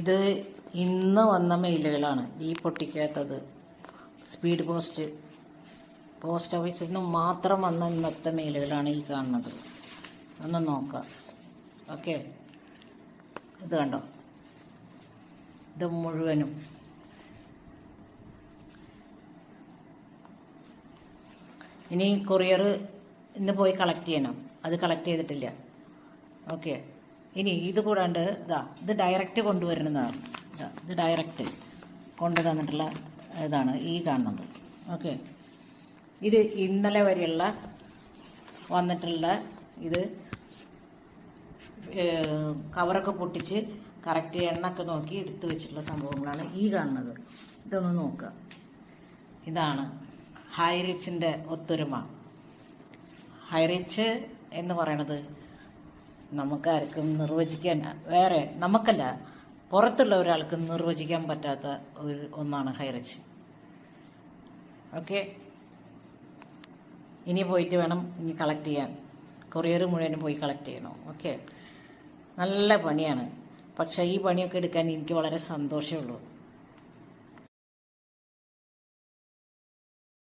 ഇത് ഇന്ന് വന്ന മെയിലുകളാണ് ഈ പൊട്ടിക്കാത്തത്. സ്പീഡ് പോസ്റ്റ് ഓഫീസിൽ നിന്ന് മാത്രം വന്ന ഇന്നത്തെ മെയിലുകളാണ് ഈ കാണുന്നത്. ഒന്ന് നോക്കാം. ഓക്കെ, ഇത് കണ്ടോ, ഇത് മുഴുവനും. ഇനി കൊറിയർ ഇന്ന് പോയി കളക്ട് ചെയ്യണം. അത് കളക്ട് ചെയ്തിട്ടില്ല. ഓക്കെ, ഇനി ഇത് കൂടാണ്ട് ഇത് ഡയറക്റ്റ് കൊണ്ടുവരുന്നതാണ്. ഇത് ഡയറക്റ്റ് കൊണ്ടു തന്നിട്ടുള്ള ഇതാണ് ഈ കാണുന്നത്. ഓക്കെ, ഇത് ഇന്നലെ വരെയുള്ള വന്നിട്ടുള്ള ഇത് കവറൊക്കെ പൊട്ടിച്ച് കറക്റ്റ് എണ്ണൊക്കെ നോക്കി എടുത്തു വെച്ചിട്ടുള്ള സംഭവങ്ങളാണ് ഈ കാണുന്നത്. ഇതൊന്ന് നോക്കുക. ഇതാണ് ഹൈറിച്ചിൻ്റെ ഒത്തൊരുമ. ഹൈറിച്ച് എന്ന് പറയണത് നമുക്കാർക്കും നിർവചിക്കാൻ, വേറെ നമുക്കല്ല, പുറത്തുള്ള ഒരാൾക്ക് നിർവചിക്കാൻ പറ്റാത്ത ഒന്നാണ് ഹൈറിച്ച്. ഓക്കെ, ഇനി പോയിട്ട് വേണം ഇനി കളക്ട് ചെയ്യാൻ. കൊറിയർ മുഴുവനും പോയി കളക്ട് ചെയ്യണം. ഓക്കെ, നല്ല പണിയാണ്. പക്ഷേ ഈ പണിയൊക്കെ എടുക്കാൻ എനിക്ക് വളരെ സന്തോഷമേ ഉള്ളൂ.